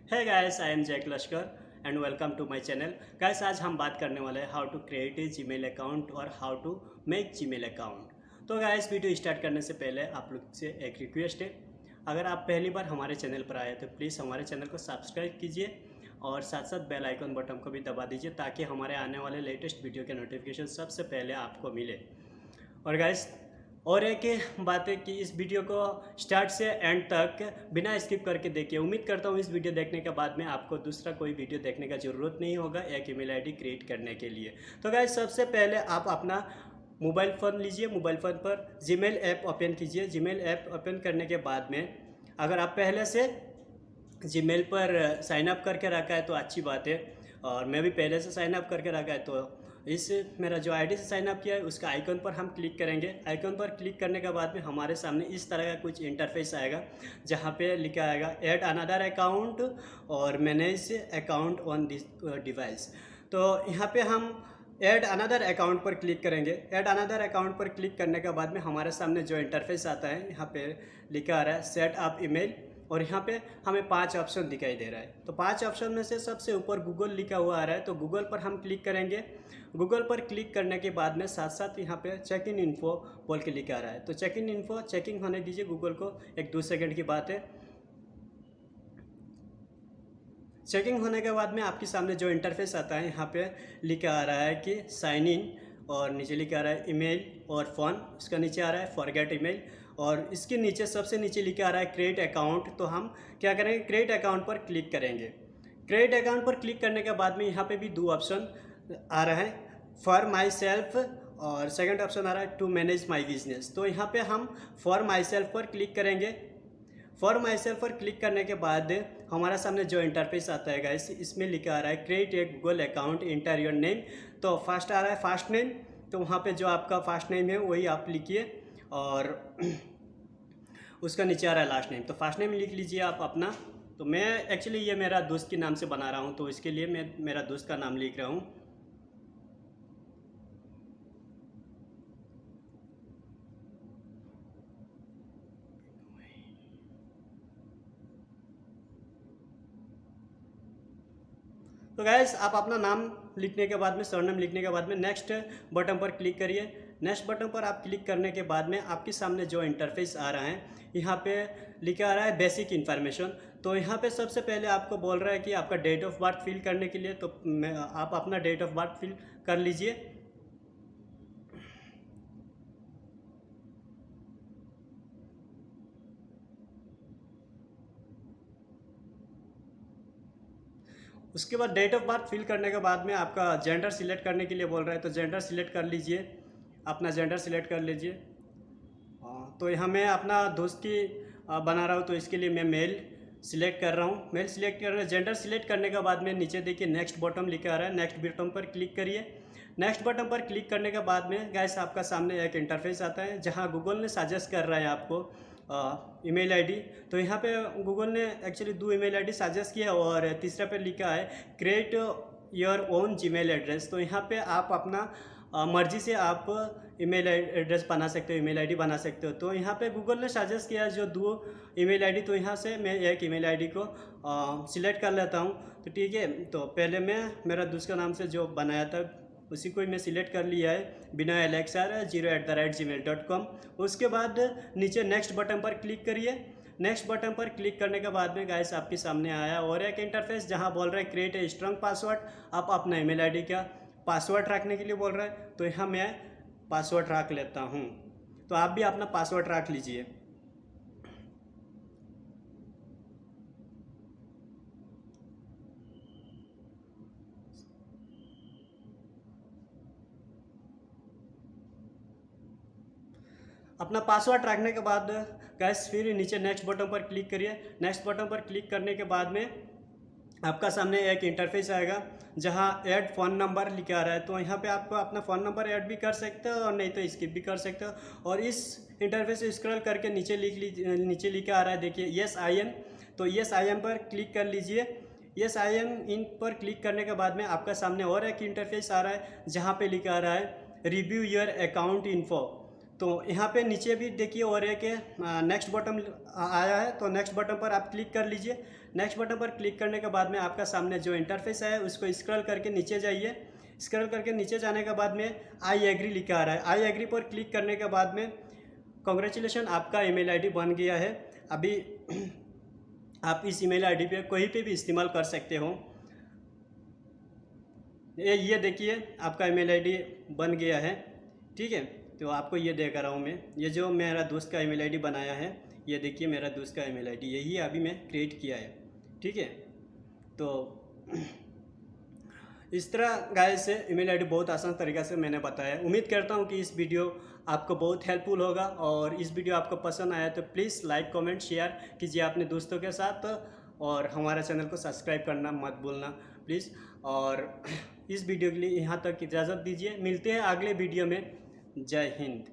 है guys, I am Jack Lashkar and welcome to my channel. Guys, आज हम बात करने वाले हैं how to create a Gmail account और how to make Gmail account. तो गाइस, वीडियो स्टार्ट करने से पहले आप लोग से एक रिक्वेस्ट है, अगर आप पहली बार हमारे चैनल पर आए तो प्लीज़ हमारे चैनल को सब्सक्राइब कीजिए और साथ साथ बेल आइकन बटन को भी दबा दीजिए ताकि हमारे आने वाले लेटेस्ट वीडियो के नोटिफिकेशन सबसे पहले आपको मिले। और गाइस, और एक बात है कि इस वीडियो को स्टार्ट से एंड तक बिना स्किप करके देखिए। उम्मीद करता हूँ इस वीडियो देखने के बाद में आपको दूसरा कोई वीडियो देखने का ज़रूरत नहीं होगा एक ईमेल आईडी क्रिएट करने के लिए। तो गाइस, सबसे पहले आप अपना मोबाइल फ़ोन लीजिए, मोबाइल फ़ोन पर जीमेल ऐप ओपन कीजिए। जीमेल ऐप ओपन करने के बाद में अगर आप पहले से जीमेल पर साइन अप करके रखा है तो अच्छी बात है, और मैं भी पहले से साइन अप करके रखा है तो इस मेरा जो आईडी से साइन अप किया है उसका आइकन पर हम क्लिक करेंगे। आइकन पर क्लिक करने के बाद में हमारे सामने इस तरह का कुछ इंटरफेस आएगा जहाँ पे लिखा आएगा ऐड अनदर अकाउंट और manage account on this device. तो यहाँ पे हम ऐड अनदर अकाउंट पर क्लिक करेंगे। ऐड अनदर अकाउंट पर क्लिक करने के बाद में हमारे सामने जो इंटरफेस आता है यहाँ पे लिखा आ रहा है सेट अप ईमेल, और यहाँ पे हमें 5 ऑप्शन दिखाई दे रहा है। तो 5 ऑप्शन में से सबसे ऊपर गूगल लिखा हुआ आ रहा है, तो गूगल पर हम क्लिक करेंगे। गूगल पर क्लिक करने के बाद में साथ साथ यहाँ पे चेक इन इन्फो बोल के लिखा आ रहा है, तो चेक इन इन्फो चेकिंग होने दीजिए गूगल को, 1-2 सेकंड की बात है। चेकिंग होने के बाद में आपके सामने जो इंटरफेस आता है यहाँ पे लिखा आ रहा है कि साइन इन, और नीचे लिखा आ रहा है ईमेल और फ़ोन, उसका नीचे आ रहा है फॉरगेट ईमेल, और इसके नीचे सबसे नीचे लिखा आ रहा है क्रिएट अकाउंट। तो हम क्या करेंगे, क्रिएट अकाउंट पर क्लिक करेंगे। क्रिएट अकाउंट पर क्लिक करने के बाद में यहाँ पे भी 2 ऑप्शन आ रहा है, फॉर माई सेल्फ, और सेकंड ऑप्शन आ रहा है टू मैनेज माई बिजनेस। तो यहाँ पे हम फॉर माई सेल्फ पर क्लिक करेंगे। फॉर माई सेल्फ पर क्लिक करने के बाद हमारा सामने जो इंटरफेस आता है गाइस, इसमें लिखा आ रहा है create a Google account, inter your name. तो फर्स्ट आ रहा है फर्स्ट नेम, तो वहाँ पे जो आपका फर्स्ट नेम है वही आप लिखिए, और उसका नीचे आ रहा है लास्ट नेम, तो फर्स्ट नेम लिख लीजिए आप अपना। तो मैं एक्चुअली ये मेरा दोस्त के नाम से बना रहा हूँ, तो इसके लिए मैं मेरा दोस्त का नाम लिख रहा हूँ। तो गैस, आप अपना नाम लिखने के बाद में, सरनेम लिखने के बाद में नेक्स्ट बटन पर क्लिक करिए। नेक्स्ट बटन पर आप क्लिक करने के बाद में आपके सामने जो इंटरफेस आ रहा है यहाँ पे लिखा आ रहा है बेसिक इन्फॉर्मेशन। तो यहाँ पे सबसे पहले आपको बोल रहा है कि आपका डेट ऑफ बर्थ फिल करने के लिए, तो आप अपना डेट ऑफ बर्थ फिल कर लीजिए। उसके बाद डेट ऑफ बर्थ फिल करने के बाद में आपका जेंडर सिलेक्ट करने के लिए बोल रहा है, तो जेंडर सिलेक्ट कर लीजिए, अपना जेंडर सिलेक्ट कर लीजिए। तो यहाँ मैं अपना दोस्त की बना रहा हूँ, तो इसके लिए मैं मेल सिलेक्ट कर रहा हूँ। मेल सिलेक्ट कर रहा हूँ। जेंडर सिलेक्ट करने के बाद में नीचे देखिए नेक्स्ट बटन लिखा आ रहा है, नेक्स्ट बटन पर क्लिक करिए। नेक्स्ट बटन पर क्लिक करने के बाद में गैस आपका सामने एक इंटरफेस आता है जहाँ गूगल ने सजेस्ट कर रहा है आपको ईमेल आईडी। तो यहाँ पे गूगल ने एक्चुअली 2 ईमेल आईडी सजेस्ट किया, और तीसरा पे लिखा है create your own Gmail address. तो यहाँ पे आप अपना मर्जी से आप ईमेल एड्रेस बना सकते हो, ईमेल आईडी बना सकते हो। तो यहाँ पे गूगल ने सजेस्ट किया जो 2 ईमेल आईडी, तो यहाँ से मैं एक ईमेल आईडी को सिलेक्ट कर लेता हूँ। तो ठीक है, तो पहले मैं मेरा दूसरा नाम से जो बनाया था उसी को मैं सिलेक्ट कर लिया है, बिना alexr0@gmail.com। उसके बाद नीचे नेक्स्ट बटन पर क्लिक करिए। नेक्स्ट बटन पर क्लिक करने के बाद में गाइस आपके सामने आया और एक इंटरफेस जहां बोल रहा है क्रिएट ए स्ट्रॉन्ग पासवर्ड। आप अपना ईमेल आईडी का पासवर्ड रखने के लिए बोल रहा है, तो यहाँ मैं पासवर्ड रख लेता हूँ। तो आप भी अपना पासवर्ड रख लीजिए। अपना पासवर्ड रखने के बाद गैस फिर नीचे नेक्स्ट बटन पर क्लिक करिए। नेक्स्ट बटन पर क्लिक करने के बाद में आपका सामने एक इंटरफेस आएगा जहां ऐड फ़ोन नंबर लिखा आ रहा है। तो यहाँ पे आपको अपना फ़ोन नंबर ऐड भी कर सकते हो और नहीं तो स्किप भी कर सकते हो। और इस इंटरफेस से स्क्रॉल करके नीचे लिखा आ रहा है, देखिए यस आई एम। तो यस आई एम पर क्लिक कर लीजिए। यस आई एम इन पर क्लिक करने के बाद में आपका सामने और एक इंटरफेस आ रहा है जहाँ पे लिखा आ रहा है रिव्यू योर अकाउंट इन्फो। तो यहाँ पे नीचे भी देखिए और एक नेक्स्ट बटन आया है, तो नेक्स्ट बटन पर आप क्लिक कर लीजिए। नेक्स्ट बटन पर क्लिक करने के बाद में आपका सामने जो इंटरफेस है उसको स्क्रॉल करके नीचे जाइए। स्क्रॉल करके नीचे जाने के बाद में आई एग्री लिखा आ रहा है, आई एग्री पर क्लिक करने के बाद में कॉन्ग्रेचुलेशन, आपका ईमेल आईडी बन गया है। अभी आप इस ईमेल आईडी पे कोई पे भी इस्तेमाल कर सकते हो। ये देखिए आपका ईमेल आईडी बन गया है, ठीक है। तो आपको ये देख रहा हूँ मैं, ये जो मेरा दोस्त का ईमेल आईडी बनाया है, ये देखिए मेरा दोस्त का ईमेल आईडी यही अभी मैं क्रिएट किया है, ठीक है। तो इस तरह गाइस से ईमेल आईडी बहुत आसान तरीक़े से मैंने बताया। उम्मीद करता हूँ कि इस वीडियो आपको बहुत हेल्पफुल होगा, और इस वीडियो आपको पसंद आया तो प्लीज़ लाइक कमेंट शेयर कीजिए अपने दोस्तों के साथ, और हमारे चैनल को सब्सक्राइब करना मत भूलना प्लीज़। और इस वीडियो के लिए यहाँ तक इजाज़त दीजिए, मिलते हैं अगले वीडियो में। जय हिंद।